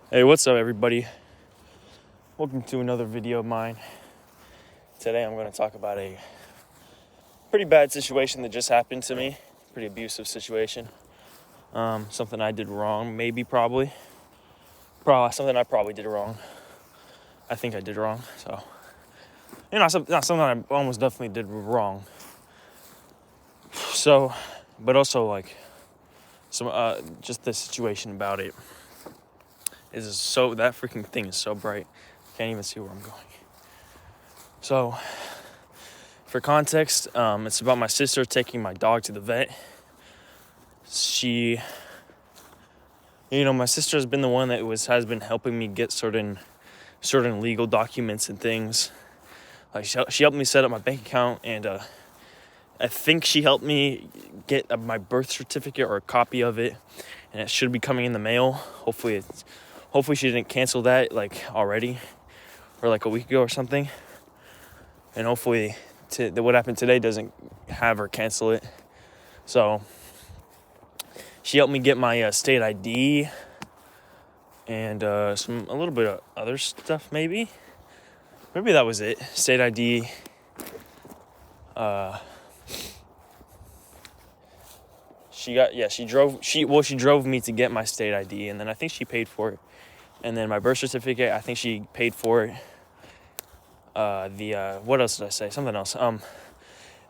Hey, what's up, everybody? Welcome to another video of mine. Today I'm going to talk about a pretty bad situation that just happened to me. Pretty abusive situation. Something I did wrong, probably something I probably did wrong. I think I did wrong, so not something I almost definitely did wrong. So, but also like some just the situation about it is so that freaking thing is so bright. Can't even see where I'm going. So, for context, it's about my sister taking my dog to the vet. My sister has been the one that has been helping me get certain legal documents and things. Like she helped me set up my bank account, and I think she helped me get my birth certificate or a copy of it, and it should be coming in the mail. Hopefully she didn't cancel that like already, or like a week ago or something. And hopefully what happened today doesn't have her cancel it. So she helped me get my state ID and a little bit of other stuff, maybe that was it. State ID. She drove me to get my state ID, and then I think she paid for it. And then my birth certificate, I think she paid for it. What else did I say? Something else.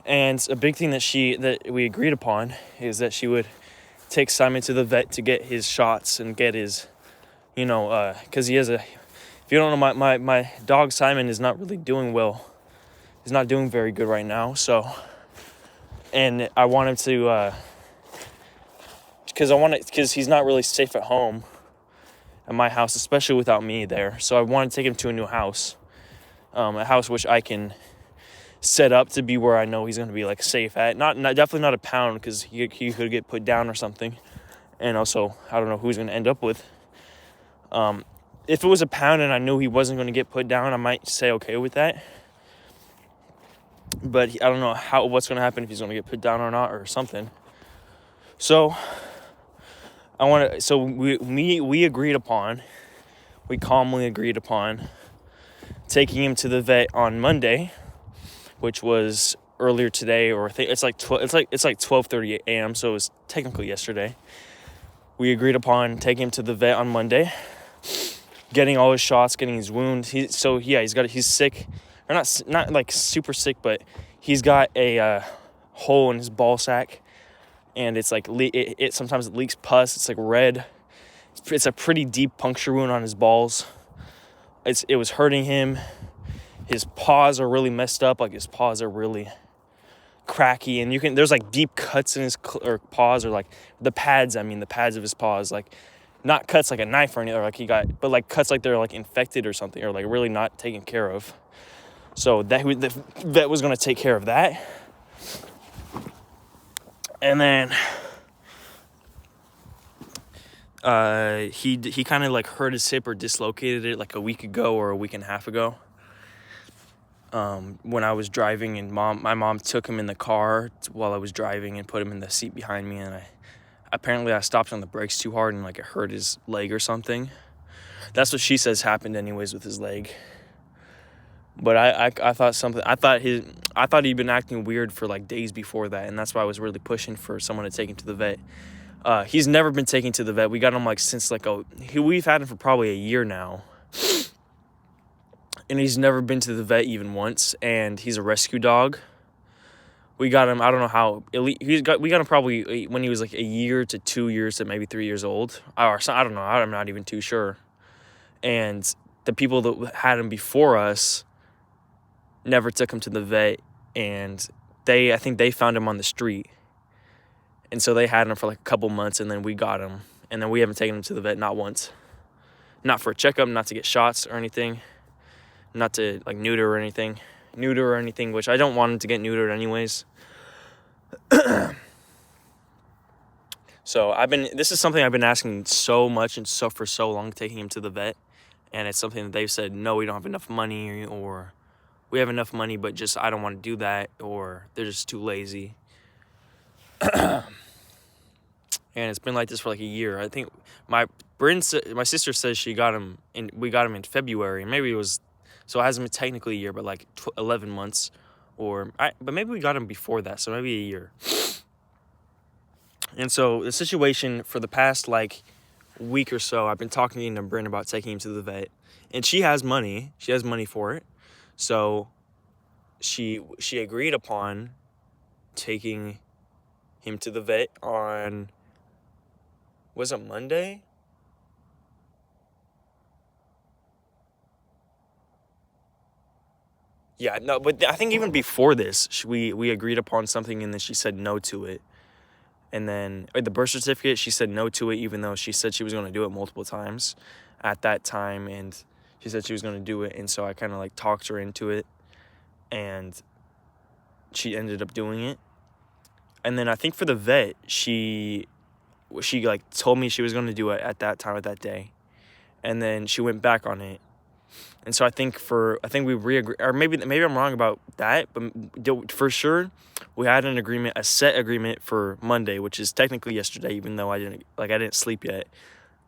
And a big thing that we agreed upon is that she would take Simon to the vet to get his shots and get his, because he has if you don't know, my dog Simon is not really doing well. He's not doing very good right now. So, and I want him to, because he's not really safe at home at my house, especially without me there. So I want to take him to a new house, a house which I can set up to be where I know he's going to be like safe at. Not definitely not a pound, because he could get put down or something. And also, I don't know who he's going to end up with. If it was a pound and I knew he wasn't going to get put down, I might say okay with that. But I don't know what's going to happen, if he's going to get put down or not, or something. So we calmly agreed upon taking him to the vet on Monday, which was earlier today, or I think it's like 12:30 a.m. So it was technically yesterday. We agreed upon taking him to the vet on Monday, getting all his shots, getting his wound. He's sick, or not like super sick, but he's got a hole in his ball sack, and it's like it sometimes it leaks pus. It's like red. It's a pretty deep puncture wound on his balls. It was hurting him. His paws are really messed up. Like, his paws are really cracky, and there's like deep cuts in his paws, or like the pads of his paws, like not cuts like a knife or anything, or like but like cuts like they're like infected or something, or like really not taken care of. So the vet was going to take care of that. And then he kind of like hurt his hip or dislocated it like a week ago or a week and a half ago. When I was driving, and my mom took him in the car while I was driving and put him in the seat behind me, and I stopped on the brakes too hard, and like it hurt his leg or something. That's what she says happened anyways with his leg. But I thought he'd been acting weird for like days before that, and that's why I was really pushing for someone to take him to the vet. He's never been taken to the vet. We got him like since we've had him for probably a year now. And he's never been to the vet even once, and he's a rescue dog. We got him, I don't know how, we got him probably when he was like a year to 2 years to maybe 3 years old. Or I don't know, I'm not even too sure. And the people that had him before us never took him to the vet, and I think they found him on the street. And so they had him for like a couple months, and then we got him. And then we haven't taken him to the vet, not once. Not for a checkup, not to get shots or anything. Not to like neuter or anything, which I don't want him to get neutered anyways. So this is something I've been asking so much and for so long, taking him to the vet. And it's something that they've said, no, we don't have enough money, or we have enough money, but just I don't want to do that, or they're just too lazy. and it's been like this for like a year. I think my sister says we got him in February. Maybe it was, so it hasn't been technically a year, but like 11 months, but maybe we got him before that, so maybe a year. And so the situation for the past like week or so, I've been talking to Bryn about taking him to the vet, and she has money for it, so she agreed upon taking him to the vet on, was it Monday? Yeah, no, but I think even before this, we agreed upon something, and then she said no to it. And then the birth certificate, she said no to it, even though she said she was going to do it multiple times at that time, and she said she was going to do it, and so I kind of like talked her into it, and she ended up doing it. And then I think for the vet, she like told me she was going to do it at that time, at that day, and then she went back on it. And so I think we re-agree, or maybe I'm wrong about that, but for sure we had an agreement, a set agreement for Monday, which is technically yesterday, even though I didn't sleep yet.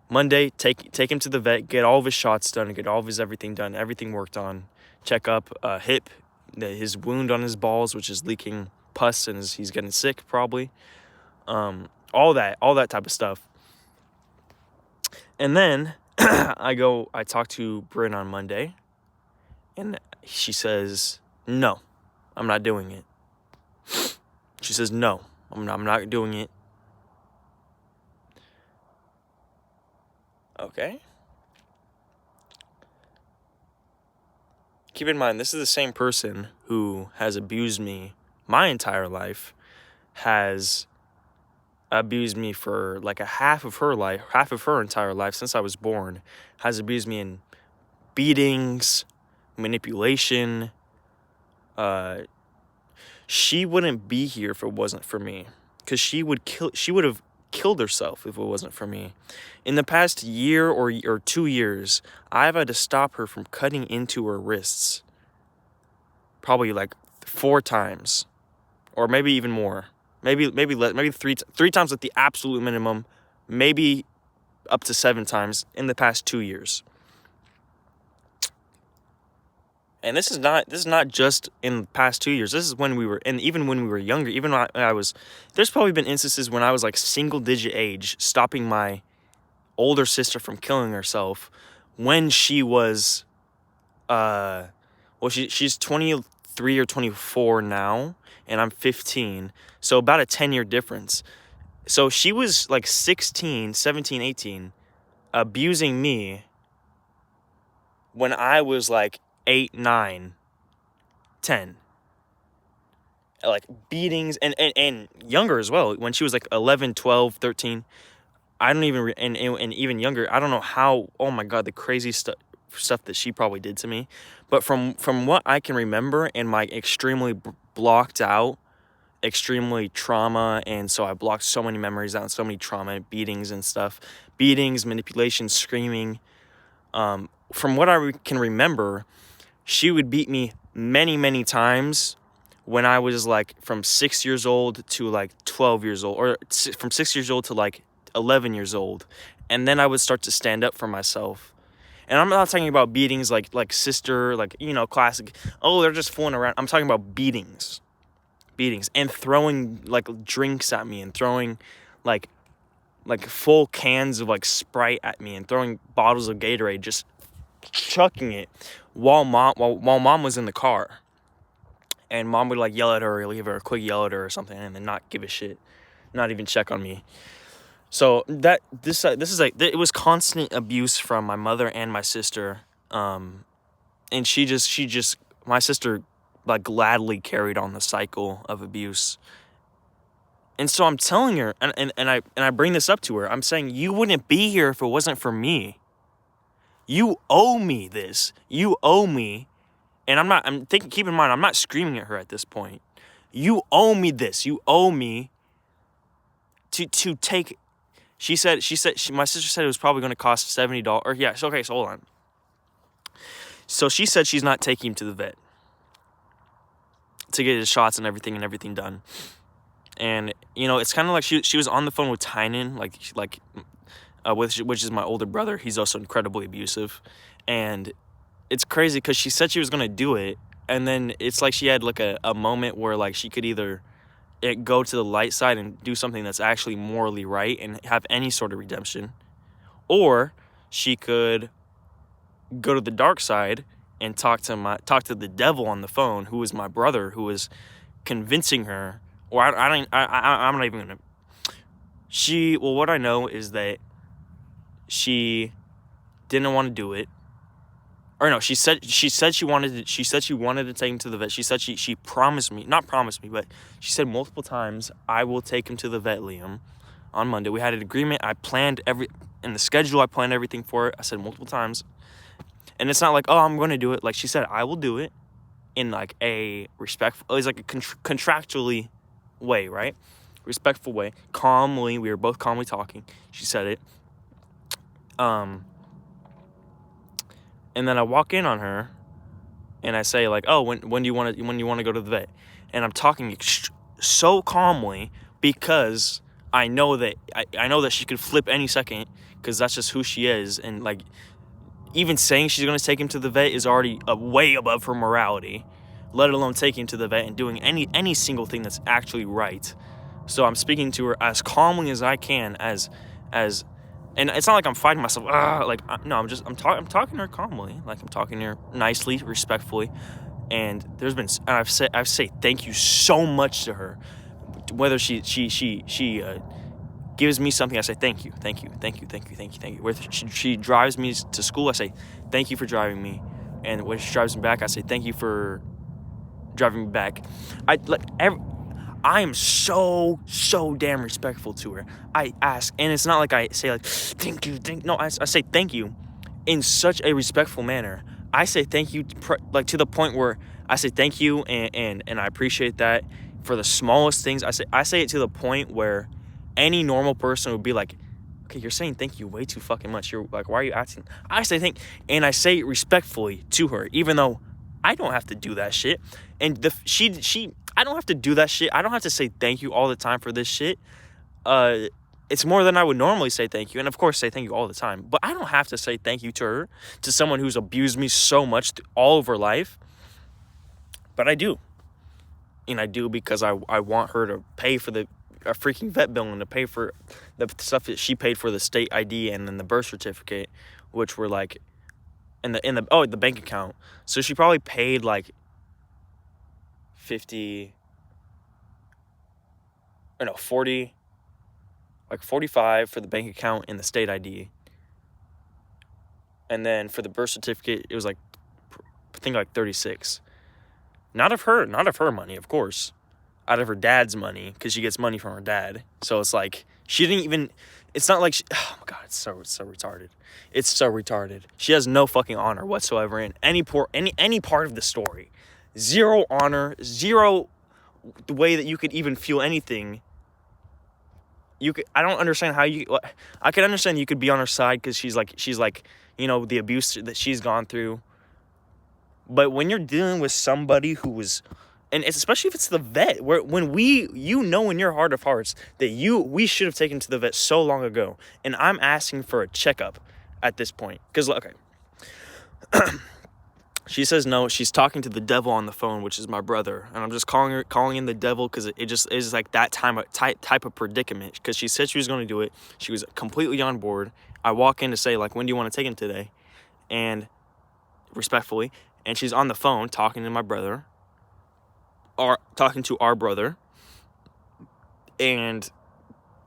Monday, take him to the vet, get all of his shots done, get all of his everything done, everything worked on, check up hip, his wound on his balls, which is leaking pus, and he's getting sick probably, all that type of stuff. And then I talk to Bryn on Monday, and she says, no, I'm not doing it. She says, no, I'm not doing it. Okay. Keep in mind, this is the same person who has abused me my entire life, has abused me for like half of her entire life since I was born, has abused me in beatings, manipulation. She wouldn't be here if it wasn't for me, because she would have killed herself if it wasn't for me. In the past year or 2 years, I've had to stop her from cutting into her wrists probably like 4 times, or maybe even more. Maybe three times at the absolute minimum, maybe up to 7 times in the past 2 years. And this is not just in the past 2 years. This is when we were, and even when we were younger, even when there's probably been instances when I was like single digit age, stopping my older sister from killing herself when she was, she's 23 or 24 now, and I'm 15. So about a 10-year difference. So she was like 16, 17, 18, abusing me when I was like 8, 9, 10. Like beatings and younger as well. When she was like 11, 12, 13. I don't even, and even younger, I don't know how, oh my God, the crazy stuff that she probably did to me. But from what I can remember, and my extremely blocked out, extremely trauma, and so I blocked so many memories out, and so many trauma, beatings and stuff. Beatings, manipulation, screaming. From what I can remember, she would beat me many, many times when I was like from 6 years old to like 12 years old, or from 6 years old to like 11 years old. And then I would start to stand up for myself. And I'm not talking about beatings like sister, like, classic, oh, they're just fooling around. I'm talking about beatings, and throwing like drinks at me, and throwing like full cans of like Sprite at me, and throwing bottles of Gatorade, just chucking it while mom was in the car. And mom would like yell at her, or give her a quick yell at her or something, and then not give a shit, not even check on me. So this is like, it was constant abuse from my mother and my sister, and she just my sister like gladly carried on the cycle of abuse. And so I'm telling her, and I bring this up to her. I'm saying, you wouldn't be here if it wasn't for me. You owe me this. You owe me. And keep in mind, I'm not screaming at her at this point. You owe me this. You owe me to take. My sister said it was probably going to cost $70. Or yeah, okay, so hold on. So she said she's not taking him to the vet to get his shots and everything done. And, it's kind of like she was on the phone with Tynan, which is my older brother. He's also incredibly abusive. And it's crazy because she said she was going to do it. And then it's like she had like a moment where like she could either go to the light side and do something that's actually morally right and have any sort of redemption. Or she could go to the dark side and talk to the devil on the phone, who is my brother, who is convincing her. Or I'm not even gonna. What I know is that she didn't want to do it. Or no, she said she wanted to take him to the vet. She said she promised me, not promised me, but she said multiple times, I will take him to the vet, Liam, on Monday. We had an agreement. I planned in the schedule. I planned everything for it. I said multiple times. And it's not like, oh, I'm going to do it. Like, she said, I will do it in, like, a respectful, it's like a contractually way, right? Respectful way. Calmly. We were both calmly talking. She said it. And then I walk in on her, and I say, like, oh, when do you want to go to the vet? And I'm talking so calmly because I know that she could flip any second because that's just who she is. And, like, even saying she's going to take him to the vet is already way above her morality, let alone taking him to the vet and doing any single thing that's actually right. So I'm speaking to her as calmly as I can, and it's not like I'm fighting myself. No, I'm talking to her calmly, like I'm talking to her nicely, respectfully. And I've said thank you so much to her. Whether she gives me something, I say thank you. Whether she drives me to school, I say thank you for driving me. And when she drives me back, I say thank you for driving me back. I am so damn respectful to her. I ask, and it's not like I say like thank you. No, I say thank you in such a respectful manner. I say thank you like to the point where I say thank you and I appreciate that for the smallest things. I say it to the point where any normal person would be like, okay, you're saying thank you way too fucking much. You're like, why are you acting? I say and I say it respectfully to her, even though I don't have to do that shit. And I don't have to do that shit. I don't have to say thank you all the time for this shit. It's more than I would normally say thank you. And of course, say thank you all the time. But I don't have to say thank you to her, to someone who's abused me so much all of her life. But I do. And I do because I want her to pay for a freaking vet bill and to pay for the stuff that she paid for the state ID and then the birth certificate, which were like the bank account. So she probably paid like 45 for the bank account and the state ID. And then for the birth certificate, it was like, I think like 36. Not of her money, of course. Out of her dad's money, because she gets money from her dad. So it's like, she didn't even, it's not like, oh my God, it's so retarded. It's so retarded. She has no fucking honor whatsoever in any part of the story. Zero honor, zero the way that you could even feel anything. I don't understand how I could understand you could be on her side because she's like, the abuse that she's gone through. But when you're dealing with somebody who was, and it's, especially if it's the vet, when in your heart of hearts that we should have taken to the vet so long ago, and I'm asking for a checkup at this point. Because, okay, she says no, she's talking to the devil on the phone, which is my brother, and I'm just calling in the devil because it just is like that type of predicament, because she said she was going to do it. She was completely on board. I walk in to say, like, when do you want to take him today? And respectfully, and she's on the phone talking to my brother, or talking to our brother, and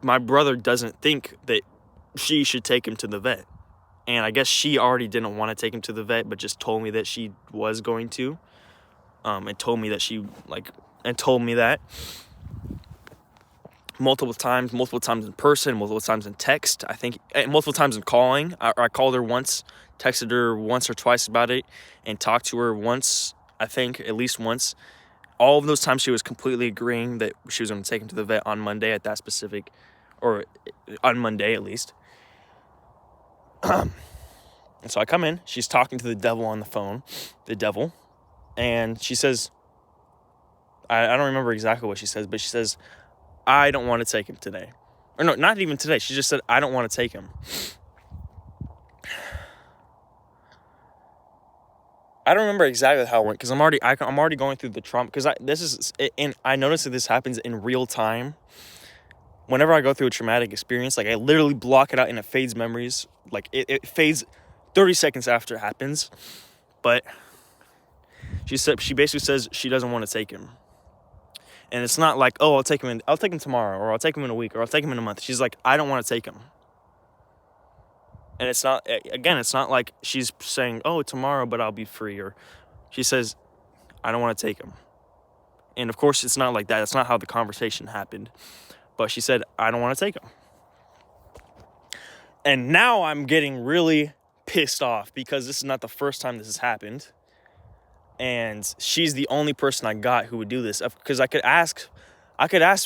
my brother doesn't think that she should take him to the vet. And I guess she already didn't want to take him to the vet, but just told me that she was going to, and told me that multiple times in person, multiple times in text, I think, multiple times in calling. I called her once, texted her once or twice about it, and talked to her once, I think, at least once. All of those times she was completely agreeing that she was going to take him to the vet on Monday or on Monday at least. And so I come in, she's talking to the devil on the phone, and she says, I don't remember exactly what she says, but she says, I don't want to take him today. Or no, not even today. She just said, I don't want to take him. I don't remember exactly how it went because I'm already going through the trauma. Because I noticed that this happens in real time. Whenever I go through a traumatic experience, like I literally block it out and it fades memories. Like it fades 30 seconds after it happens. But she basically says she doesn't want to take him. And it's not like, oh, I'll take him tomorrow, or I'll take him in a week, or I'll take him in a month. She's like, I don't want to take him. And it's not like she's saying, oh, tomorrow, but I'll be free. Or she says, I don't want to take him. And of course, it's not like that. That's not how the conversation happened. But she said, I don't want to take him. And now I'm getting really pissed off because this is not the first time this has happened. And she's the only person I got who would do this. Because I could ask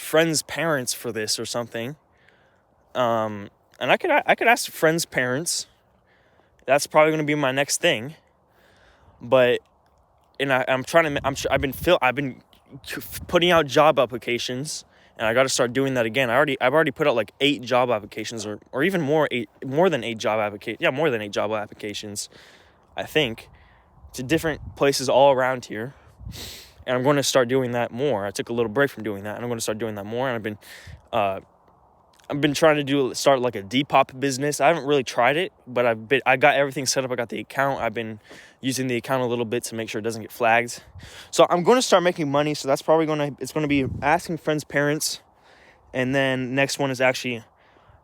friends' parents for this or something. And I could ask friends' parents. That's probably going to be my next thing. But, and I've been putting out job applications, and I got to start doing that again. I've already put out like 8 job applications, or even more than 8 job applications. Yeah, more than 8 job applications, I think, to different places all around here. And I'm going to start doing that more. I took a little break from doing that, and I'm going to start doing that more. And I've been trying to start like a Depop business. I haven't really tried it, but I got everything set up. I got the account. I've been using the account a little bit to make sure it doesn't get flagged. So I'm going to start making money. So that's probably it's going to be asking friends' parents. And then next one is actually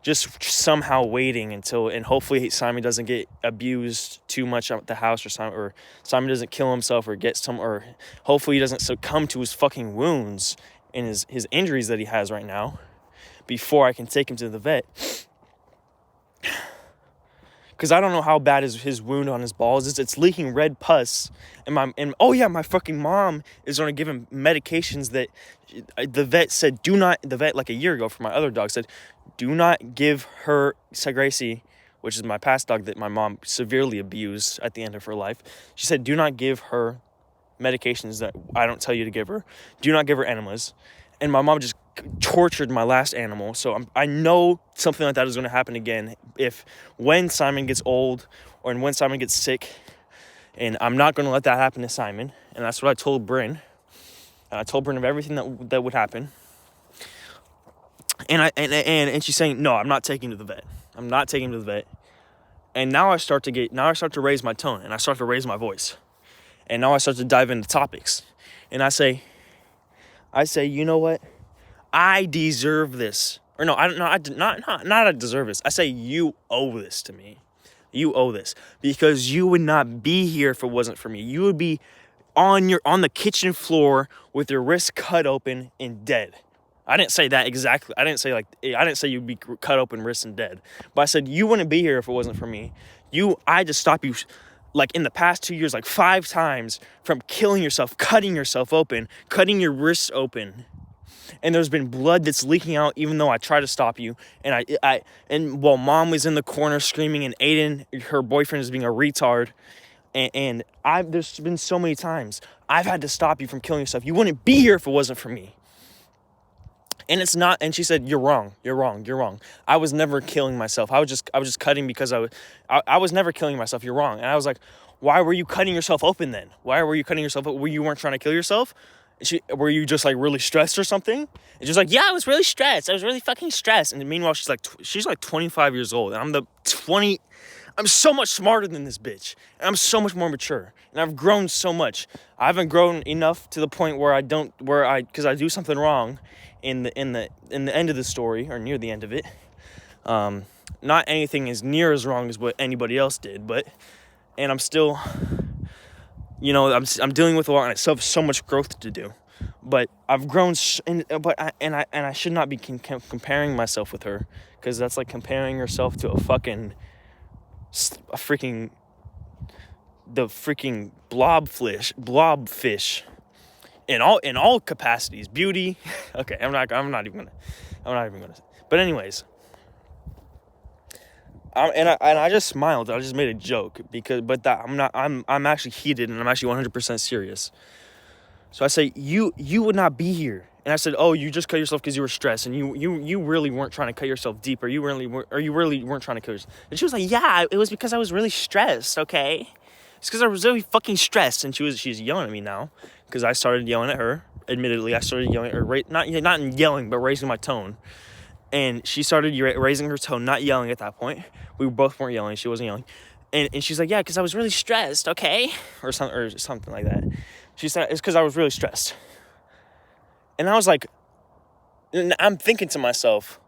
just somehow waiting and hopefully Simon doesn't get abused too much at the house, or Simon doesn't kill himself or hopefully he doesn't succumb to his fucking wounds and his injuries that he has right now, before I can take him to the vet. Because I don't know how bad his wound on his balls is. It's leaking red pus. My fucking mom is going to give him medications that the vet said like a year ago for my other dog said, do not give her Gracie, which is my past dog that my mom severely abused at the end of her life. She said, do not give her medications that I don't tell you to give her. Do not give her enemas. And my mom just tortured my last animal. So I know something like that is going to happen again when Simon gets old or when Simon gets sick. And I'm not going to let that happen to Simon. And that's what I told Bryn. And I told Bryn of everything that would happen. And she's saying, no, I'm not taking him to the vet. I'm not taking him to the vet. And now I start to raise my tone, and I start to raise my voice. And now I start to dive into topics. And I say, you know what? I deserve this. Or no, I deserve this. I say, you owe this to me. You owe this. Because you would not be here if it wasn't for me. You would be on the kitchen floor with your wrist cut open and dead. I didn't say that exactly. I didn't say you'd be cut open, wrists and dead. But I said you wouldn't be here if it wasn't for me. I had to stop you, like in the past 2 years, like 5 times from killing yourself, cutting yourself open, cutting your wrists open. And there's been blood that's leaking out, even though I tried to stop you. And while mom was in the corner screaming, and Aiden, her boyfriend, is being a retard. And there's been so many times I've had to stop you from killing yourself. You wouldn't be here if it wasn't for me. And it's not, and she said, you're wrong. I was never killing myself. I was just cutting because I was never killing myself. You're wrong. And I was like, why were you cutting yourself open then? Why were you cutting yourself open? You weren't trying to kill yourself? Were you just like really stressed or something? And she's like, yeah, I was really stressed. I was really fucking stressed. And meanwhile, she's like 25 years old. And I'm so much smarter than this bitch. And I'm so much more mature. And I've grown so much. I haven't grown enough to the point where because I do something wrong in the end of the story, or near the end of it. Not anything as near as wrong as what anybody else did, and I'm still, I'm dealing with a lot, and I still have so much growth to do. But I've grown, and I should not be comparing myself with her, because that's like comparing yourself to the freaking blobfish in all capacities, beauty. Okay, I'm not even gonna. But anyways, I just smiled. I just made a joke I'm actually heated, and I'm actually 100% serious. So I say, you would not be here And I said, oh, you just cut yourself because you were stressed, and you really weren't trying to cut yourself deep, or you really weren't trying to cut yourself. And she was like, yeah, it was because I was really stressed, okay? It's because I was really fucking stressed. And she's yelling at me now because I started yelling at her. Admittedly, I started yelling at her, not yelling, but raising my tone. And she started raising her tone, not yelling at that point. We both weren't yelling. She wasn't yelling. And she's like, yeah, because I was really stressed, okay? Or something like that. She said, it's because I was really stressed. And I was like, I'm thinking to myself,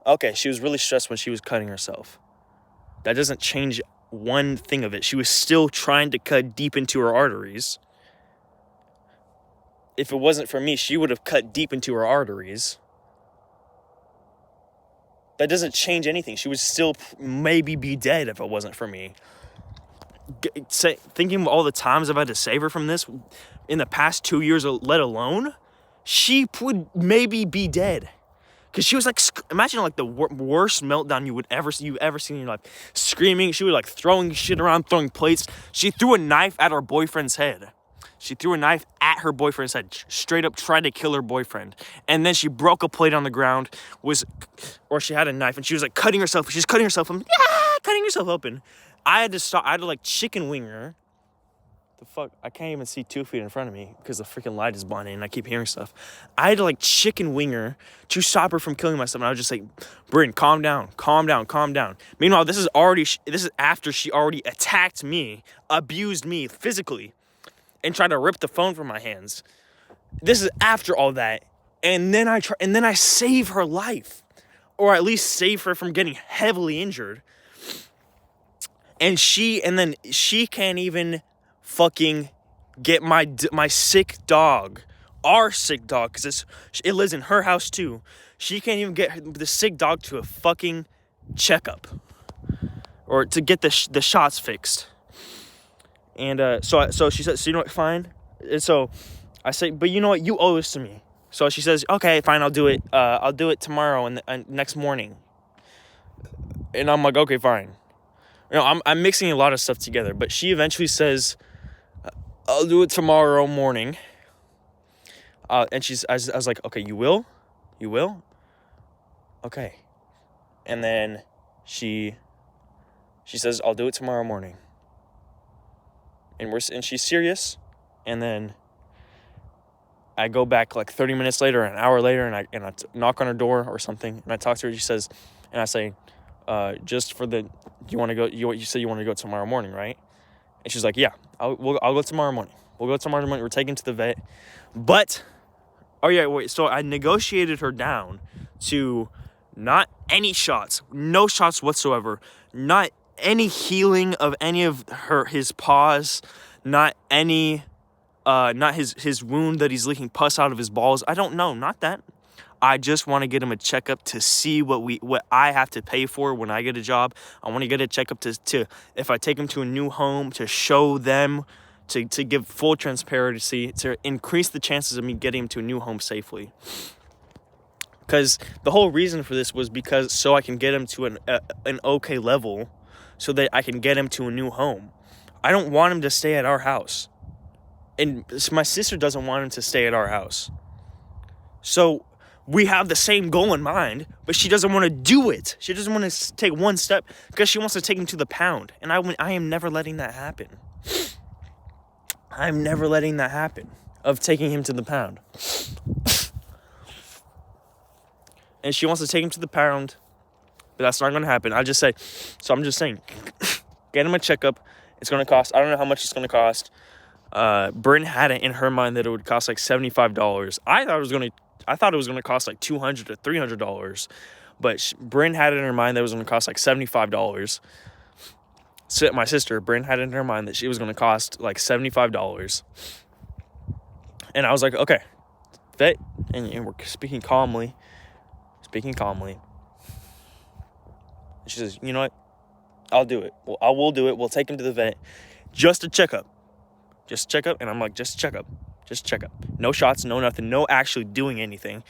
okay, she was really stressed when she was cutting herself. That doesn't change one thing of it. She was still trying to cut deep into her arteries. If it wasn't for me, she would have cut deep into her arteries. That doesn't change anything. She would still maybe be dead if it wasn't for me. Thinking of all the times I've had to save her from this in the past 2 years, let alone, she would maybe be dead. Because she was like, imagine like the worst meltdown you've ever seen in your life. Screaming, she was like throwing shit around, throwing plates. She threw a knife at her boyfriend's head. She threw a knife at her boyfriend's head, straight up tried to kill her boyfriend. And then she broke a plate on the ground, or she had a knife, and she was like cutting herself. She's cutting herself open. I had to stop. I had to like chicken wing her. The fuck? I can't even see 2 feet in front of me because the freaking light is blinding and I keep hearing stuff. I had to like chicken wing her to stop her from killing myself. And I was just like, Bryn, calm down. Meanwhile, this is after she already attacked me, abused me physically, and tried to rip the phone from my hands. This is after all that. And then I save her life, or at least save her from getting heavily injured. And then she can't even fucking get my sick dog, our sick dog, because it lives in her house too. She can't even get the sick dog to a fucking checkup, or to get the shots fixed. And so she said, so you know what, fine. And so I say, but you know what, you owe this to me. So she says, okay, fine, I'll do it. I'll do it tomorrow and next morning. And I'm like, okay, fine. You know, I'm mixing a lot of stuff together, but she eventually says, I'll do it tomorrow morning. And I was like, okay, you will? Okay. And then she says, I'll do it tomorrow morning. And she's serious. And then I go back like 30 minutes later, an hour later, and I knock on her door or something, and I talk to her. She says, and I say, just for you want to go? You said you want to go tomorrow morning, right? And she's like, yeah, I'll go tomorrow morning. We'll go tomorrow morning. We're taking to the vet. But, oh yeah, wait. So I negotiated her down to not any shots, no shots whatsoever, not any healing of any of his paws, not any, not his wound that he's leaking pus out of his balls. I don't know, not that. I just want to get him a checkup to see what I have to pay for when I get a job. I want to get a checkup to if I take him to a new home, to show them, to give full transparency, to increase the chances of me getting him to a new home safely. Because the whole reason for this was so I can get him to an okay level, so that I can get him to a new home. I don't want him to stay at our house. And my sister doesn't want him to stay at our house. So we have the same goal in mind, but she doesn't want to do it. She doesn't want to take one step because she wants to take him to the pound. And I am never letting that happen. I'm never letting that happen, of taking him to the pound. And she wants to take him to the pound, but that's not going to happen. I'm just saying, get him a checkup. It's going to cost, I don't know how much it's going to cost. Bryn had it in her mind that it would cost like $75. I thought it was going to cost like $200 to $300, but Bryn had it in her mind that it was going to cost like $75. So my sister, Bryn, had it in her mind that she was going to cost like $75. And I was like, okay, vet, and we're speaking calmly. And she says, you know what? I'll do it. Well, I will do it. We'll take him to the vet. Just a checkup. And I'm like, just check up. No shots, no nothing. No actually doing anything.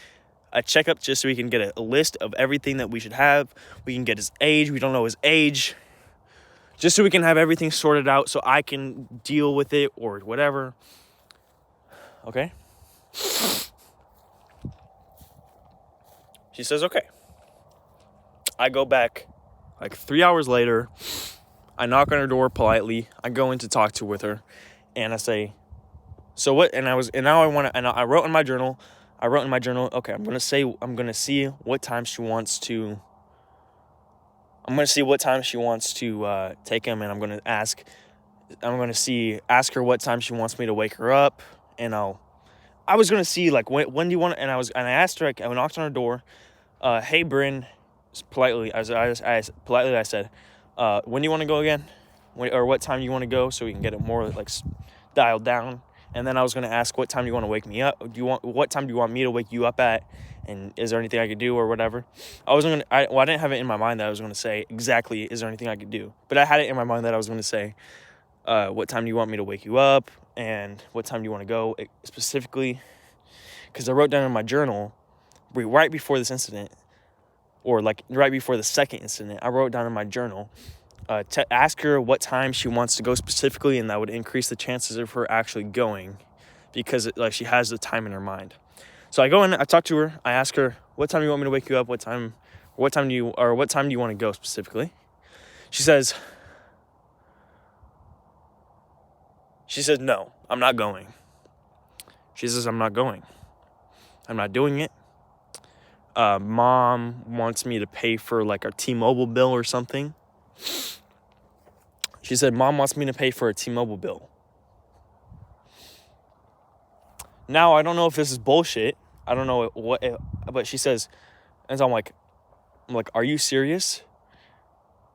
A checkup just so we can get a list of everything that we should have. We can get his age. We don't know his age. Just so we can have everything sorted out so I can deal with it or whatever. Okay? She says, okay. I go back like 3 hours later. I knock on her door politely. I go in to talk to with her, and I say, so what? And now I want to, and I wrote in my journal, okay, I'm going to see what time she wants to take him, and I'm going to ask her what time she wants me to wake her up, and I was going to see, like, when do you want, and I asked her, I knocked on her door, hey, Bryn, politely, I said, when do you want to go again? Or what time do you want to go, so we can get it more, like, dialed down? And then I was going to ask, what time do you want to wake me up? What time do you want me to wake you up at? And is there anything I could do or whatever? I didn't have it in my mind that I was going to say exactly, is there anything I could do? But I had it in my mind that I was going to say, what time do you want me to wake you up? And what time do you want to go specifically? Because I wrote down in my journal, right before this incident, or like right before the second incident, I wrote down in my journal, to ask her what time she wants to go specifically, and that would increase the chances of her actually going, because she has the time in her mind. So I go in, I talk to her, I ask her, what time do you want me to wake you up? What time do you want to go specifically? She says, no, I'm not going. She says, I'm not going. I'm not doing it. Mom wants me to pay for like a T-Mobile bill or something. She said, Mom wants me to pay for a T-Mobile bill. Now, I don't know if this is bullshit. I don't know but she says, and so I'm like, are you serious?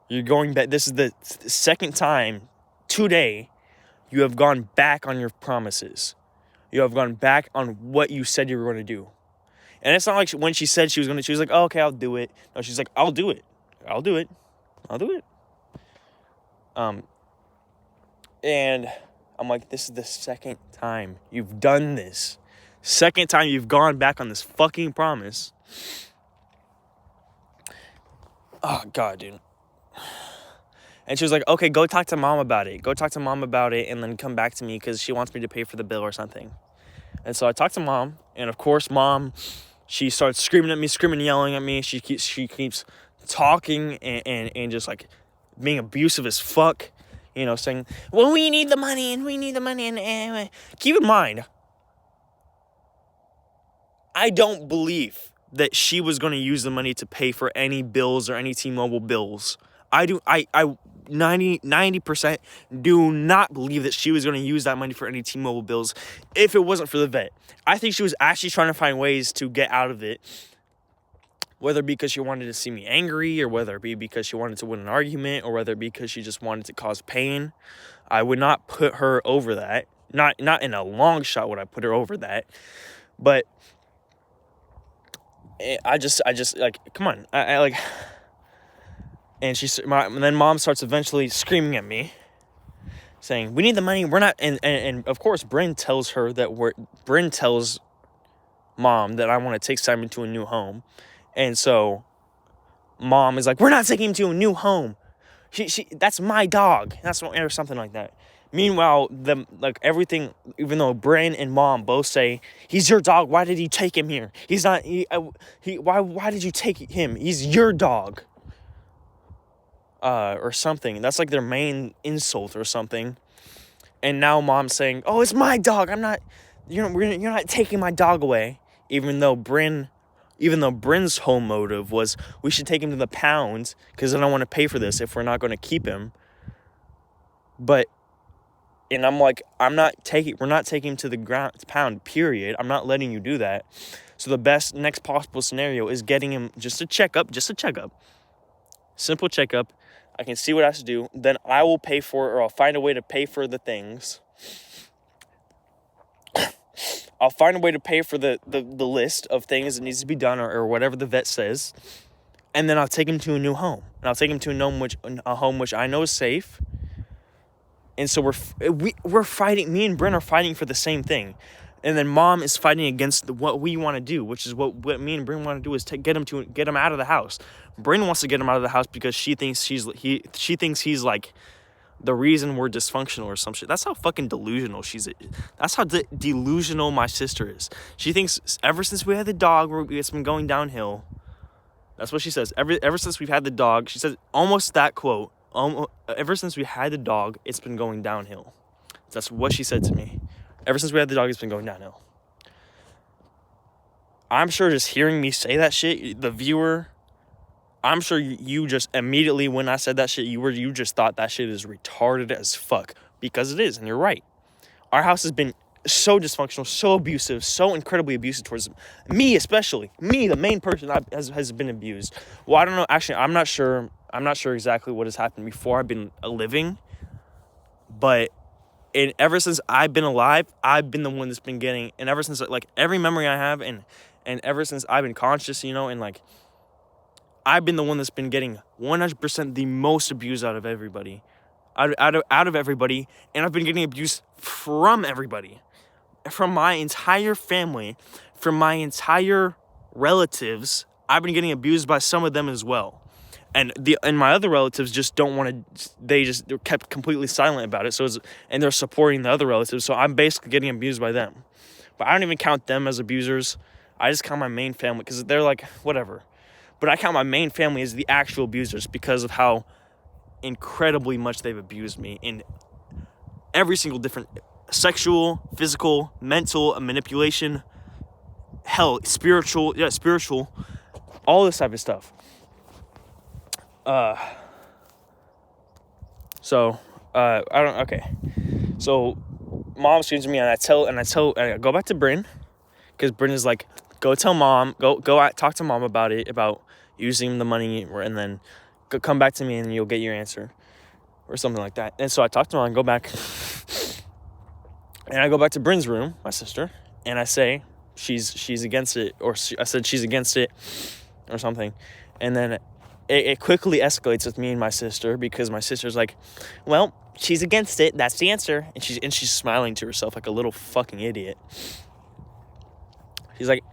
You're going back. This is the second time today you have gone back on your promises. You have gone back on what you said you were going to do. And it's not like when she said she was like, oh, okay, I'll do it. No, she's like, I'll do it. And I'm like, this is the second time you've done this. Second time you've gone back on this fucking promise. Oh, God, dude. And she was like, okay, go talk to Mom about it. And then come back to me because she wants me to pay for the bill or something. And so I talked to Mom. And, of course, Mom, she starts screaming, yelling at me. She keeps talking and just, like, being abusive as fuck. Saying, well, we need the money. And keep in mind, I don't believe that she was going to use the money to pay for any bills or any T-Mobile bills. I 90% do not believe that she was going to use that money for any T-Mobile bills if it wasn't for the vet. I think she was actually trying to find ways to get out of it, whether because she wanted to see me angry, or whether it be because she wanted to win an argument, or whether it be because she just wanted to cause pain. I would not put her over that. Not in a long shot would I put her over that. But I just like, come on. I like, and then Mom starts eventually screaming at me, saying, we need the money. We're not, and of course, Bryn tells Mom that I want to take Simon to a new home. And so Mom is like, we're not taking him to a new home. That's my dog. Or something like that. Meanwhile, everything, even though Bryn and Mom both say, he's your dog, why did you take him here? He's not, why did you take him? He's your dog. Or something. That's like their main insult or something. And now Mom's saying, oh, it's my dog. You're not taking my dog away. Even though Bryn's whole motive was, we should take him to the pound because I don't want to pay for this if we're not going to keep him. And I'm like, we're not taking him to the pound, period. I'm not letting you do that. So the best next possible scenario is getting him just a checkup. Simple checkup. I can see what I have to do. Then I will pay for it, or I'll find a way to pay for the things. I'll find a way to pay for the list of things that needs to be done, or whatever the vet says. And then I'll take him to a new home. And I'll take him to a home which I know is safe. And so we're fighting. Me and Bryn are fighting for the same thing. And then Mom is fighting against what we want to do, which is what me and Bryn want to do, is get him out of the house. Bryn wants to get him out of the house because she thinks he's like the reason we're dysfunctional or some shit. That's how fucking delusional that's how delusional my sister is. She thinks ever since we had the dog, it's been going downhill. That's what she says. Ever since we've had the dog, she says almost that quote. Ever since we had the dog, it's been going downhill. That's what she said to me. Ever since we had the dog, it's been going downhill. I'm sure just hearing me say that shit, the viewer, I'm sure you just immediately when I said that shit, you just thought that shit is retarded as fuck. Because it is, and you're right. Our house has been so dysfunctional, so abusive, so incredibly abusive towards me, especially. Me, the main person has been abused. Well, I don't know. Actually, I'm not sure exactly what has happened before I've been living. But ever since I've been alive, I've been the one that's been getting, and ever since, like, every memory I have, and ever since I've been conscious, you know, and, like, I've been the one that's been getting 100% the most abuse out of everybody. Out of everybody, and I've been getting abused from everybody. From my entire family, from my entire relatives, I've been getting abused by some of them as well. And my other relatives just don't want to, they're kept completely silent about it. And they're supporting the other relatives, so I'm basically getting abused by them. But I don't even count them as abusers. I just count my main family, because they're like, whatever. But I count my main family as the actual abusers because of how incredibly much they've abused me in every single different sexual, physical, mental, manipulation, hell, spiritual, all this type of stuff. So mom screams at me, and I go back to Bryn, because Bryn is like, go tell mom, go out, talk to mom about it, about using the money, and then come back to me and you'll get your answer, or something like that. And so I talk to mom and go back, and I go back to Bryn's room, my sister, and I say she's against it, or I said she's against it, or something. And then it quickly escalates with me and my sister, because my sister's like, well, she's against it, that's the answer. And she's smiling to herself like a little fucking idiot. She's like,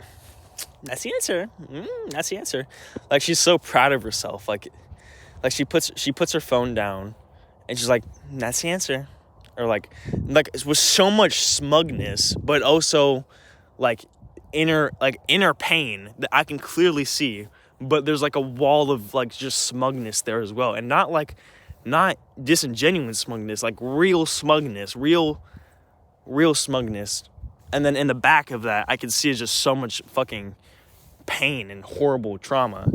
that's the answer. That's the answer. Like, she's so proud of herself. Like she puts her phone down, and she's like, that's the answer. Or like with so much smugness, but also like inner pain that I can clearly see. But there's like a wall of like just smugness there as well. And not disingenuous smugness, like real smugness, real smugness. And then in the back of that, I can see just so much fucking pain and horrible trauma.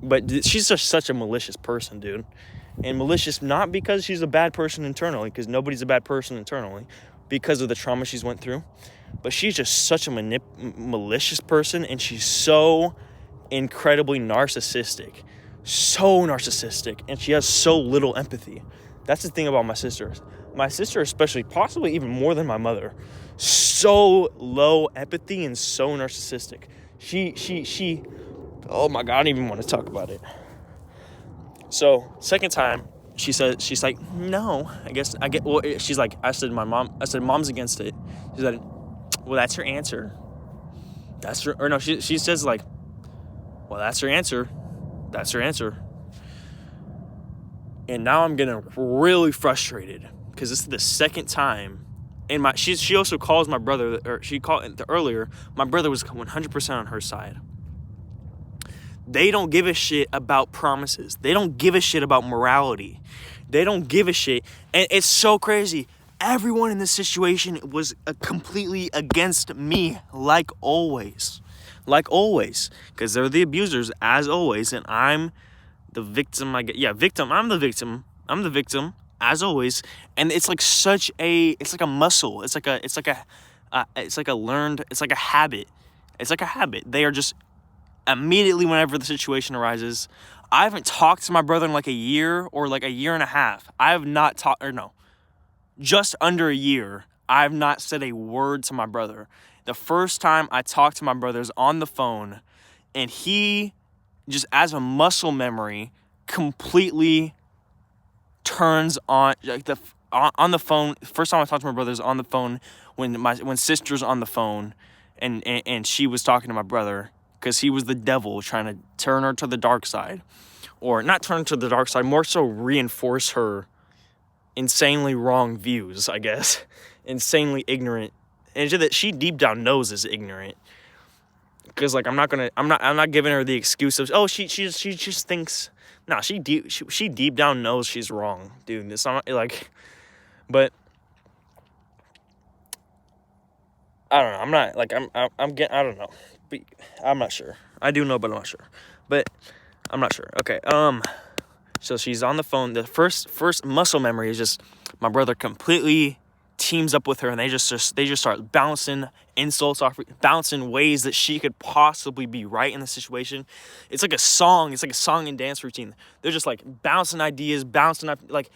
But she's just such a malicious person, dude. And malicious not because she's a bad person internally, because nobody's a bad person internally, because of the trauma she's went through. But she's just such a malicious person, and she's so incredibly narcissistic. So narcissistic. And she has so little empathy. That's the thing about my sister. My sister especially, possibly even more than my mother, so low empathy and so narcissistic. She oh my God, I don't even want to talk about it. So, second time, she's like, no, I said, mom's against it. She said, well, that's her answer. She says like, well, that's her answer. That's her answer. And now I'm getting really frustrated, because this is the second time. And she also calls my brother, or she called earlier, my brother was 100% on her side. They don't give a shit about promises. They don't give a shit about morality. They don't give a shit. And it's so crazy. Everyone in this situation was completely against me, like always. Like always. Because they're the abusers, as always. And I'm the victim, victim. I'm the victim. I'm the victim, as always. And it's like it's like a muscle. It's like a learned, it's like a habit. It's like a habit. They are just immediately, whenever the situation arises. I haven't talked to my brother in like a year, or like a year and a half. I have not talked, just under a year. I have not said a word to my brother. The first time I talked to my brother is on the phone, and he just, as a muscle memory, completely turns on, like on the phone. First time I talked to my brother is on the phone when sister's on the phone, and she was talking to my brother, because he was the devil trying to turn her to the dark side. Or not turn her to the dark side, more so reinforce her insanely wrong views, I guess. Insanely ignorant. And that she deep down knows is ignorant. Because, like, I'm not giving her the excuse of, oh, she just thinks, nah, she deep down knows she's wrong, dude. It's not, like, but, I don't know, I'm not, like, I'm getting, I don't know, but I'm not sure. I do know, but I'm not sure. But, I'm not sure. Okay, so she's on the phone. The first muscle memory is just, my brother completely teams up with her, and they just start bouncing insults off, bouncing ways that she could possibly be right in the situation. It's like a song and dance routine. They're just like bouncing ideas, bouncing up, like,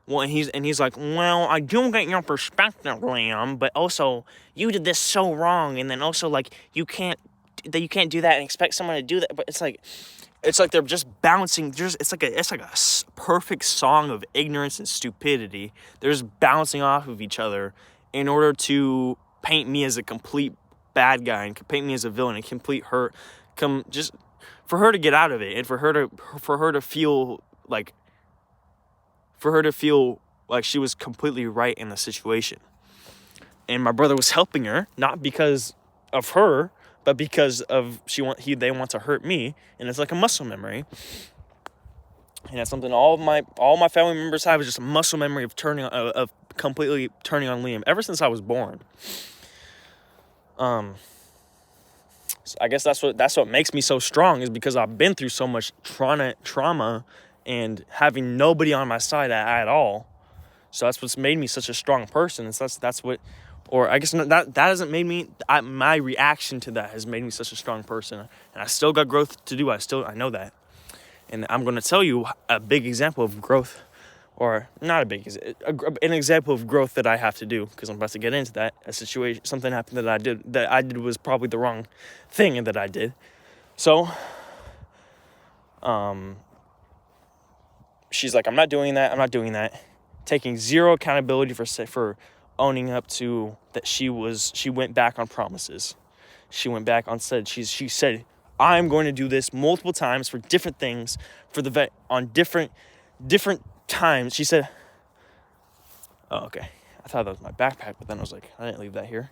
well, and he's like, well, I do get your perspective, Liam, but also you did this so wrong, and then also, like, you can't do that and expect someone to do that. But it's like they're just bouncing. It's like a perfect song of ignorance and stupidity. They're just bouncing off of each other in order to paint me as a complete bad guy and paint me as a villain and just for her to get out of it, and for her to feel like she was completely right in the situation. And my brother was helping her, not because of her, but because of they want to hurt me, and it's like a muscle memory. And that's something all my family members have, is just a muscle memory of completely turning on Liam ever since I was born. So I guess that's what makes me so strong, is because I've been through so much trauma and having nobody on my side at all. So that's what's made me such a strong person. And that's what. Or I guess that hasn't made me, my reaction to that has made me such a strong person. And I still got growth to do. I know that. And I'm going to tell you a big example of growth, or not an example of growth that I have to do, because I'm about to get into that. A situation, something happened that I did was probably the wrong thing that I did. So, she's like, I'm not doing that. Taking zero accountability for owning up to that she went back on promises. She went back on she said, I'm going to do this multiple times for different things for the vet on different times. She said, oh, okay. I thought that was my backpack, but then I was like, I didn't leave that here.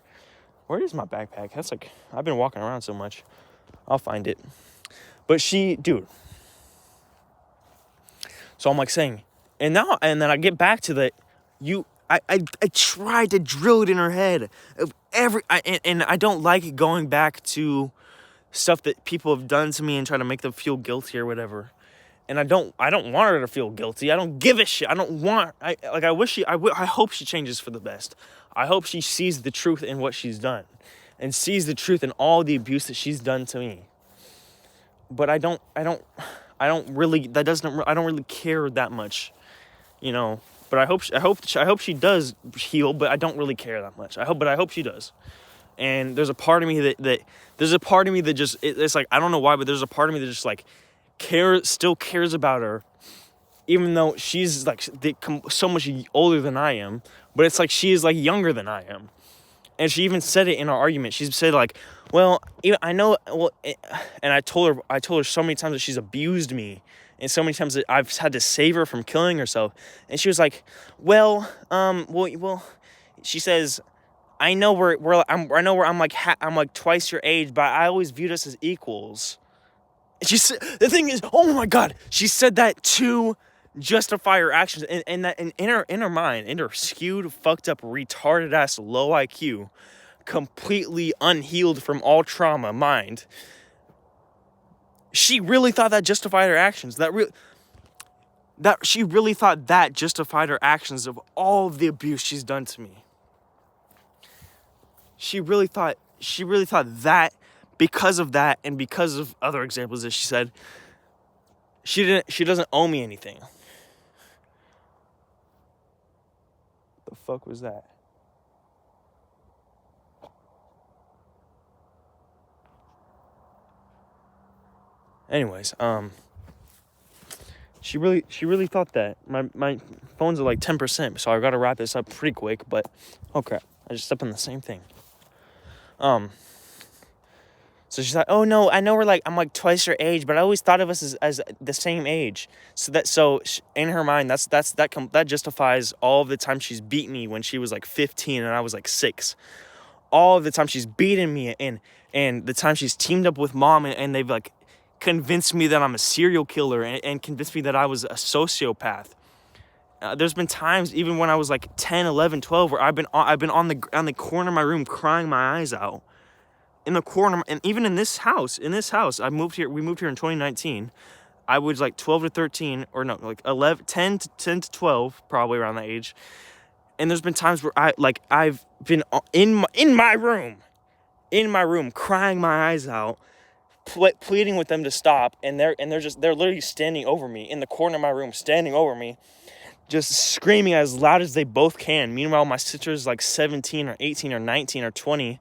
Where is my backpack? That's like, I've been walking around so much. I'll find it. But dude. So I'm like saying, and then I get back to that, I tried to drill it in her head of and I don't like going back to stuff that people have done to me and try to make them feel guilty or whatever. And I don't want her to feel guilty. I don't give a shit. I hope she changes for the best. I hope she sees the truth in what she's done and sees the truth in all the abuse that she's done to me. But I don't really care that much, you know. But I hope she does heal, but I don't really care that much. I hope she does. And there's a part of me that just, it's like, I don't know why, but there's a part of me that just like still cares about her, even though she's like so much older than I am. But it's like she is like younger than I am. And she even said it in our argument. She said like, well, I know, and I told her so many times that she's abused me. And so many times that I've had to save her from killing herself. And she was like, well, she says, I know I'm like twice your age, but I always viewed us as equals. And she said, the thing is, oh my God, she said that to justify her actions. And that in her mind, in her skewed, fucked up, retarded ass, low IQ, completely unhealed from all trauma mind, she really thought that justified her actions. She really thought that justified her actions of all of the abuse she's done to me. She really thought that because of that, and because of other examples that she said, she doesn't owe me anything. The fuck was that? Anyways, she really thought that. My phone's at like 10%, so I gotta wrap this up pretty quick, but oh crap, I just stepped on the same thing. So she's like, oh no, I know I'm like twice your age, but I always thought of us as the same age. In her mind, that justifies all of the time she's beat me when she was like 15 and I was like 6. All of the time she's beaten me, and the time she's teamed up with mom, and they've like convinced me that I'm a serial killer, and convinced me that I was a sociopath. There's been times even when I was like 10, 11, 12 where I've been on the corner of my room crying my eyes out. In the corner, and even in this house, we moved here in 2019. I was like 12 to 13, or no, like 11, 10 to 12, probably around that age. And there's been times where I've been in my room, crying my eyes out, pleading with them to stop, and they're literally standing over me in the corner of my room, standing over me, just screaming as loud as they both can. Meanwhile, my sister's like 17 or 18 or 19 or 20.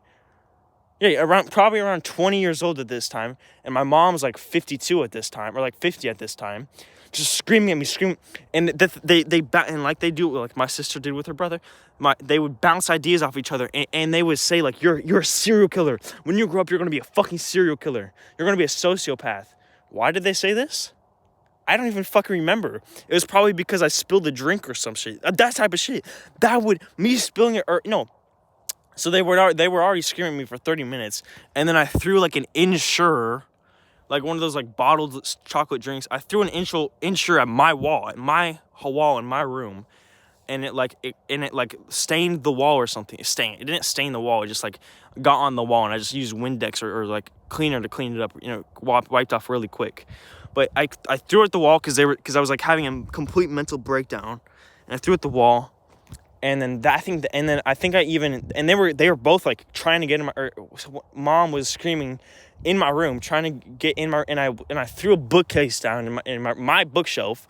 Yeah, probably around 20 years old at this time. And my mom's like 52 at this time, or like 50 at this time. Just screaming at me, And and like they do, like my sister did with her brother, they would bounce ideas off each other. And they would say, like, you're a serial killer. When you grow up, you're going to be a fucking serial killer. You're going to be a sociopath. Why did they say this? I don't even fucking remember. It was probably because I spilled a drink or some shit. That type of shit. Me spilling it, or no. So they were already screaming at me for 30 minutes, and then I threw like an Ensure, like one of those like bottled chocolate drinks. I threw an Ensure at my wall, in my room, and it stained the wall or something. It didn't stain the wall. It just like got on the wall, and I just used Windex or like cleaner to clean it up. Wiped off really quick. But I threw it at the wall because I was like having a complete mental breakdown, and I threw it at the wall. And then they were both like trying to get in mom was screaming in my room trying to get in and I threw a bookcase down in my bookshelf,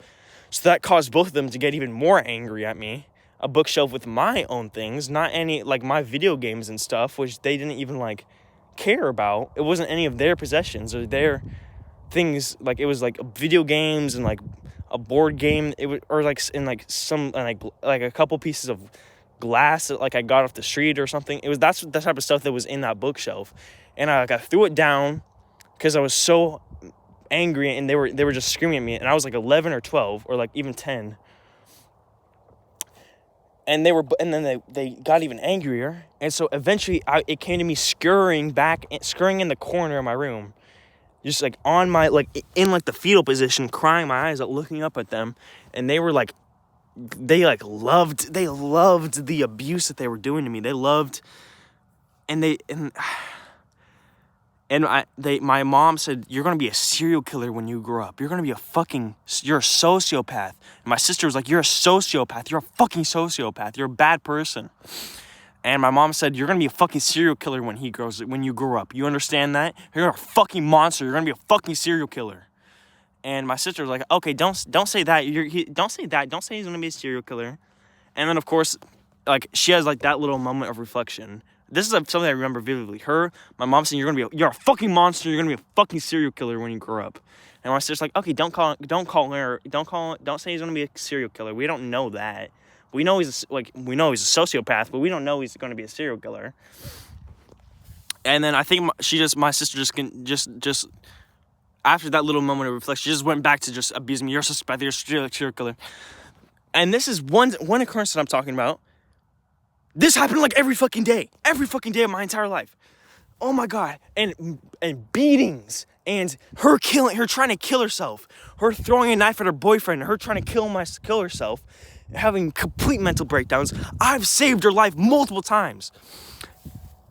so that caused both of them to get even more angry at me. A bookshelf with my own things, not any like my video games and stuff, which they didn't even like care about. It wasn't any of their possessions or their things. Like it was like video games and like a board game, or like in like some like a couple pieces of glass that like I got off the street or something. That's the type of stuff that was in that bookshelf, and I threw it down because I was so angry, and they were just screaming at me, and I was like 11 or 12 or like even 10, and then they got even angrier, and so eventually it came to me scurrying in the corner of my room. Just like on my, like in like the fetal position, crying my eyes out, looking up at them. And they loved the abuse that they were doing to me. They loved, my mom said, you're going to be a serial killer when you grow up. You're a sociopath. And my sister was like, you're a sociopath. You're a fucking sociopath. You're a bad person. And my mom said, you're going to be a fucking serial killer when you grow up. You understand that? You're a fucking monster. You're going to be a fucking serial killer. And my sister was like, okay, don't say that. Don't say that. Don't say he's going to be a serial killer. And then, of course, like, she has, like, that little moment of reflection. This is something I remember vividly. My mom saying, you're a fucking monster. You're going to be a fucking serial killer when you grow up. And my sister's like, okay, don't say he's going to be a serial killer. We don't know that. We know he's a sociopath, but we don't know he's going to be a serial killer. And then I think my sister just after that little moment of reflection, she just went back to just abusing me. You're a sociopath. You're a serial killer. And this is one occurrence that I'm talking about. This happened like every fucking day of my entire life. Oh my God. And beatings, and her trying to kill herself, her throwing a knife at her boyfriend, her trying to kill herself, having complete mental breakdowns. I've saved her life multiple times.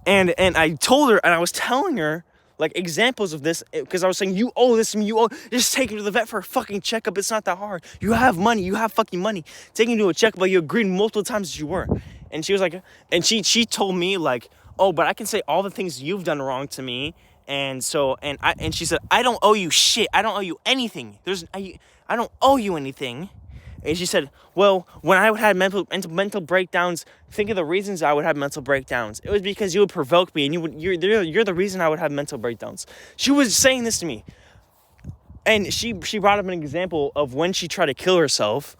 And I told her, and I was telling her, like, examples of this, because I was saying, you owe this to me, just take her to the vet for a fucking checkup. It's not that hard. You have money. You have fucking money. Taking you to a checkup, but you agreed multiple times that you were. And she was like, and she told me, like, oh, but I can say all the things you've done wrong to me. And so, and she said, I don't owe you shit. I don't owe you anything. I don't owe you anything. And she said, well, when I would have mental breakdowns, think of the reasons I would have mental breakdowns. It was because you would provoke me, and you're the reason I would have mental breakdowns. She was saying this to me. And she brought up an example of when she tried to kill herself,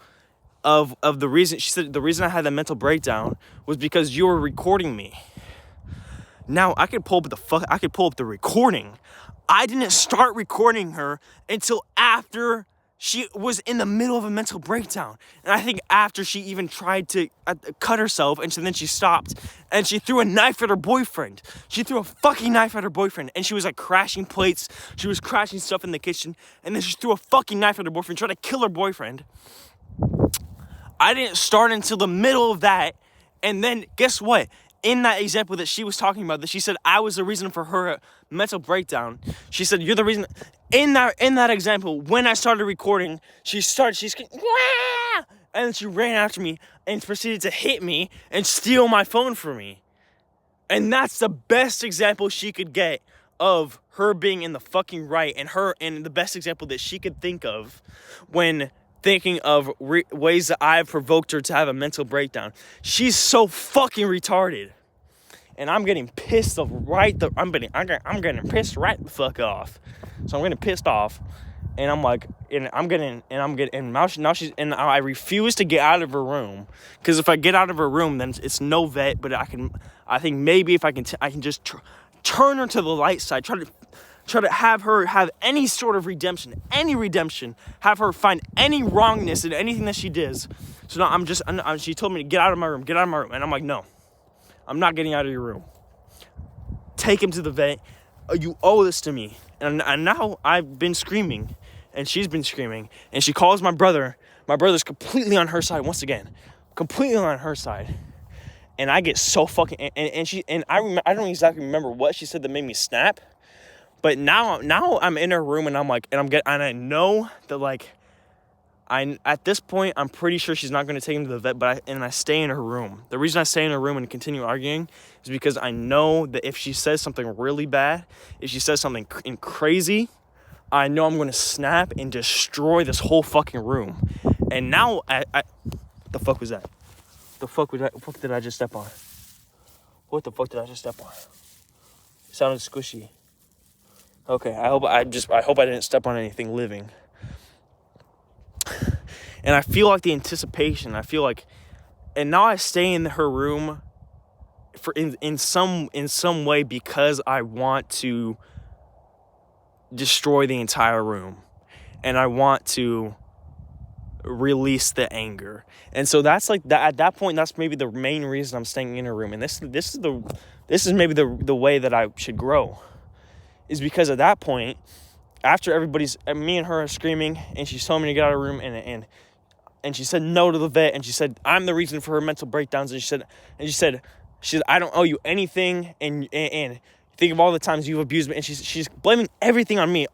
of the reason. She said, the reason I had that mental breakdown was because you were recording me. Now I could pull up the recording. I didn't start recording her until after she was in the middle of a mental breakdown. And I think after she even tried to cut herself, and then she stopped, and she threw a knife at her boyfriend. She threw a fucking knife at her boyfriend, and she was like crashing plates. She was crashing stuff in the kitchen, and then she threw a fucking knife at her boyfriend, trying to kill her boyfriend. I didn't start until the middle of that, and then guess what? In that example that she was talking about, that she said I was the reason for her mental breakdown. She said, you're the reason. In that example, when I started recording, she's screaming, Wah! And then she ran after me and proceeded to hit me and steal my phone from me. And that's the best example she could get of her being in the fucking right, and the best example that she could think of when thinking of ways that I've provoked her to have a mental breakdown. She's so fucking retarded. And I'm getting pissed off I'm getting pissed right the fuck off. So I'm getting pissed off, and I'm like, I refuse to get out of her room, because if I get out of her room, then it's no vet. But I think maybe if I can just turn her to the light side, try to have her have any sort of redemption, have her find any wrongness in anything that she does. So now she told me to get out of my room, and I'm like, no. I'm not getting out of your room. Take him to the vet. You owe this to me. And now I've been screaming, and she's been screaming, and she calls my brother. My brother's completely on her side once again. Completely on her side. And I get so fucking... And I don't exactly remember what she said that made me snap. But now I'm in her room, and I know that, like... at this point, I'm pretty sure she's not going to take him to the vet, I stay in her room. The reason I stay in her room and continue arguing is because I know that if she says something really bad, if she says something crazy, I know I'm going to snap and destroy this whole fucking room. And now, the fuck was that? The fuck did I just step on? What the fuck did I just step on? It sounded squishy. Okay, I hope I didn't step on anything living. And I feel like the anticipation, and now I stay in her room in some way because I want to destroy the entire room, and I want to release the anger. And so that's like that. At that point, that's maybe the main reason I'm staying in her room. And this is maybe the way that I should grow, is because at that point, after me and her are screaming, and she's telling me to get out of the room, and she said no to the vet, and she said I'm the reason for her mental breakdowns, and she said I don't owe you anything, and think of all the times you've abused me, and she's blaming everything on me.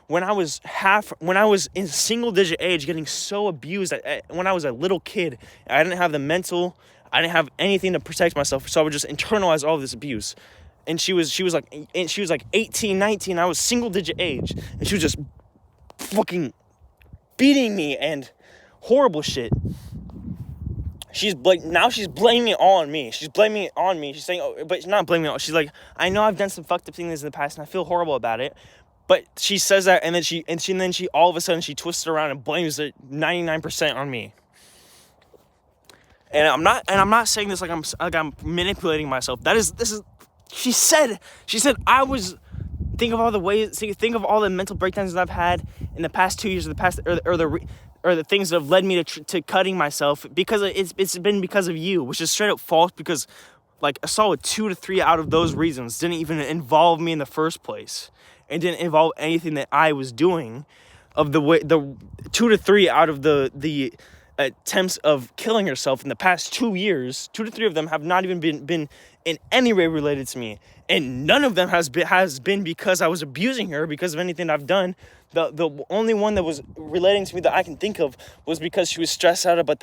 When I was in single digit age, getting so abused, when I was a little kid, I didn't have anything to protect myself, so I would just internalize all of this abuse. And she was like 18, 19. I was single digit age, and she was just fucking beating me and horrible shit. Now she's blaming it all on me. She's blaming it on me. She's saying, but she's not blaming it all. She's like, I know I've done some fucked up things in the past, and I feel horrible about it. But she says that, and then she all of a sudden she twists it around and blames it 99% on me. And I'm not saying this like I'm manipulating myself. This is. She said I was. Think of all the mental breakdowns that I've had in the past 2 years, or the things that have led me to cutting myself, because it's been because of you, which is straight up false, because like a solid 2 to 3 out of those reasons didn't even involve me in the first place, and didn't involve anything that I was doing. Of the 2 to 3 out of the attempts of killing herself in the past 2 years, 2 to 3 of them have not even been in any way related to me, and none of them has been because I was abusing her because of anything I've done. The only one that was relating to me that I can think of was because she was stressed out about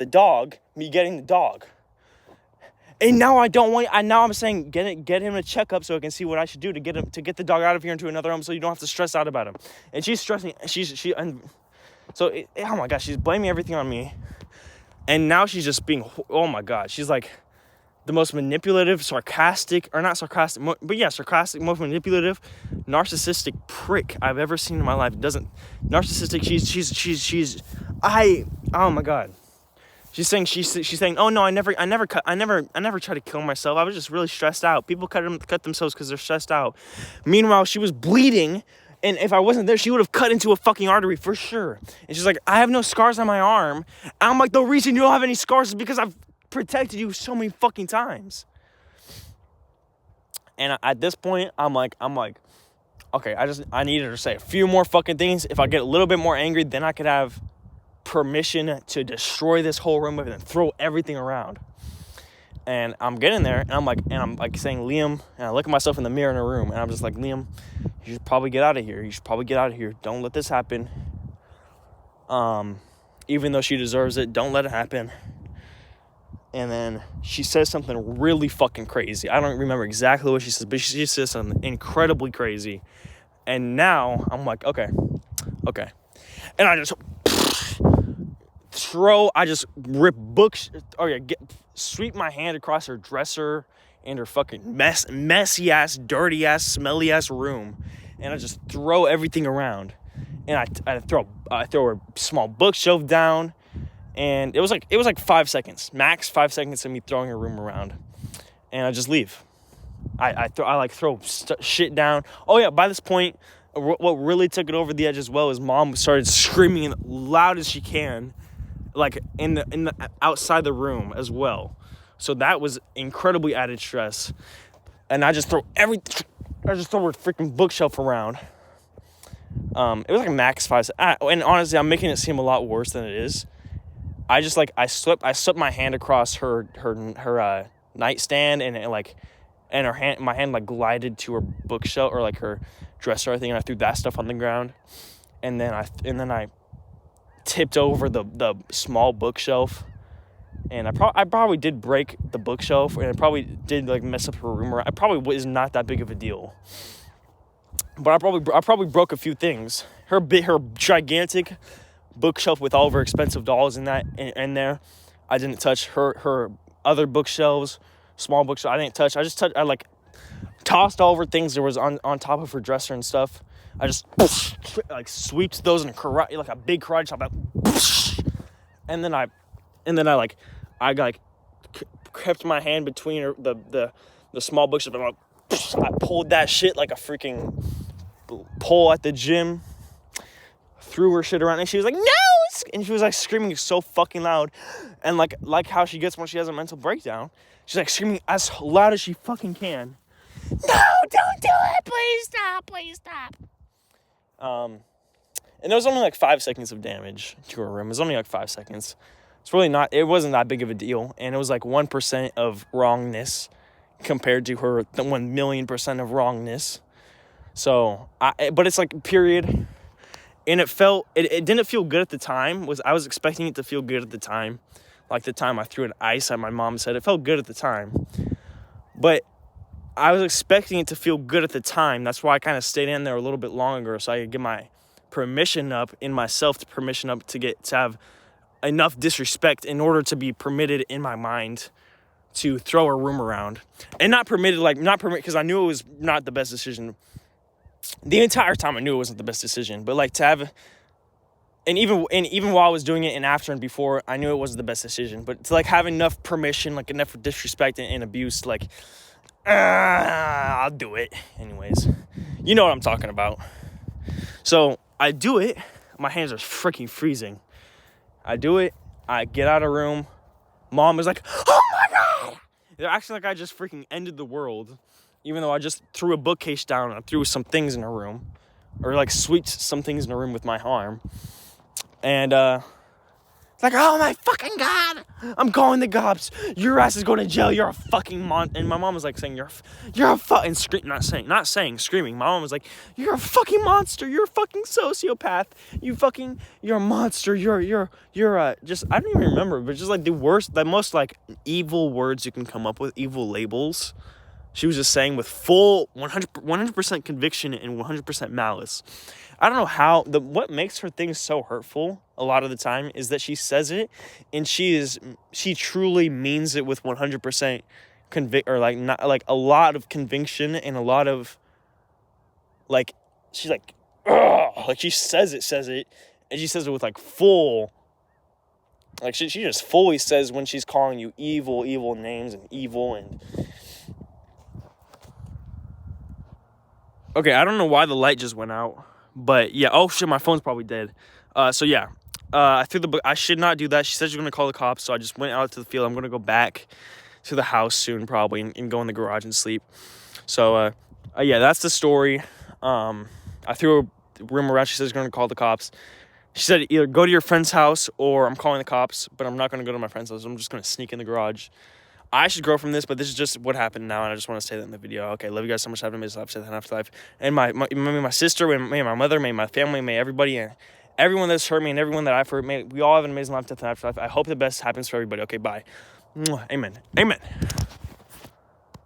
me getting the dog. And now I'm saying get him a checkup so I can see what I should do to get the dog out of here into another home, so you don't have to stress out about him. And she's stressing. Oh my gosh, she's blaming everything on me. And now she's just being, oh my God, she's like the most manipulative, sarcastic, most manipulative, narcissistic prick I've ever seen in my life. Oh my God. She's saying, oh no, I never tried to kill myself. I was just really stressed out. People cut themselves because they're stressed out. Meanwhile, she was bleeding, and if I wasn't there, she would have cut into a fucking artery for sure. And she's like, I have no scars on my arm. And I'm like, the reason you don't have any scars is because I've protected you so many fucking times. And at this point, I'm like, okay, I needed her to say a few more fucking things. If I get a little bit more angry, then I could have permission to destroy this whole room and throw everything around. And I'm getting there, and I'm like saying, Liam, and I look at myself in the mirror in a room, and I'm just like, Liam, you should probably get out of here. Don't let this happen. Even though she deserves it, don't let it happen. And then she says something really fucking crazy. I don't remember exactly what she says, but she says something incredibly crazy. And now I'm like, okay. And I just rip books, sweep my hand across her dresser and her fucking messy ass, dirty ass, smelly ass room, and I just throw everything around, and I throw a small bookshelf down, and it was like 5 seconds, max 5 seconds of me throwing her room around, and I just leave. I throw shit down. Oh yeah, by this point, what really took it over the edge as well is Mom started screaming loud as she can, like in the outside the room as well. So that was incredibly added stress. And I just throw her freaking bookshelf around. It was like max 5 seconds. And honestly, I'm making it seem a lot worse than it is. I swept my hand across her nightstand, and my hand like glided to her bookshelf or like her dresser, I think, and I threw that stuff on the ground. And then I tipped over the small bookshelf, and I probably did break the bookshelf, and I probably did like mess up her room. It probably was not that big of a deal, but I probably broke a few things. Her gigantic bookshelf with all of her expensive dolls in there, I didn't touch. Her other bookshelves, small bookshelf, I didn't touch. I like tossed all over things that was on top of her dresser and stuff. I just like sweeped those in like a big karate chop, and then I kept my hand between the small bookshelf, and I pulled that shit like a freaking pole at the gym, threw her shit around, and she was like, no, and she was like screaming so fucking loud, and like how she gets when she has a mental breakdown, she's like screaming as loud as she fucking can. No, don't do it, please stop. And there was only like 5 seconds of damage to her room. It was only like 5 seconds. It wasn't that big of a deal. And it was like 1% of wrongness compared to her 1,000,000% of wrongness. So, but it's like period. And it didn't feel good at the time. I was expecting it to feel good at the time. Like the time I threw an ice at my mom's head. It felt good at the time. But I was expecting it to feel good at the time. That's why I kind of stayed in there a little bit longer, so I could get my permission up in myself, to have enough disrespect in order to be permitted in my mind to throw her room around. And not permitted because I knew it was not the best decision. The entire time I knew it wasn't the best decision, but like to have, and even while I was doing it and after and before, I knew it wasn't the best decision. But to like have enough permission, like enough disrespect and abuse, like, I'll do it. Anyways, you know what I'm talking about. So I do it. My hands are freaking freezing. I do it. I get out of room. Mom is like, oh my God. They're acting like I just freaking ended the world, even though I just threw a bookcase down and I threw some things in her room, or like sweeped some things in her room with my arm. And it's like, oh my fucking God, I'm calling the cops. Your ass is going to jail. You're a fucking And my mom was like saying, you're a fucking screaming. My mom was like, you're a fucking monster. You're a fucking sociopath. You're a monster. You're just, I don't even remember, but just like the most like evil words you can come up with, evil labels. She was just saying with full 100% conviction and 100% malice. I don't know how, what makes her things so hurtful a lot of the time is that she says it and she truly means it with 100% or like not like a lot of conviction and a lot of like, she's like, ugh, like she says it, and she says it with like full Like, she just fully says when she's calling you evil names and evil and... Okay, I don't know why the light just went out. But, yeah. Oh, shit, my phone's probably dead. So, yeah. I threw the book. I should not do that. She said she was going to call the cops, so I just went out to the field. I'm going to go back to the house soon, probably, and go in the garage and sleep. So, yeah, that's the story. I threw a room around. She said she's going to call the cops. She said either go to your friend's house or I'm calling the cops, but I'm not going to go to my friend's house. I'm just going to sneak in the garage. I should grow from this, but this is just what happened now, and I just want to say that in the video. Okay, love you guys so much. Have an amazing life, say that afterlife. And my sister, may my mother, may my family, may everybody, and everyone that's hurt me and everyone that I've hurt, may we all have an amazing life, death, and afterlife. I hope the best happens for everybody. Okay, bye. Mwah. Amen. Amen.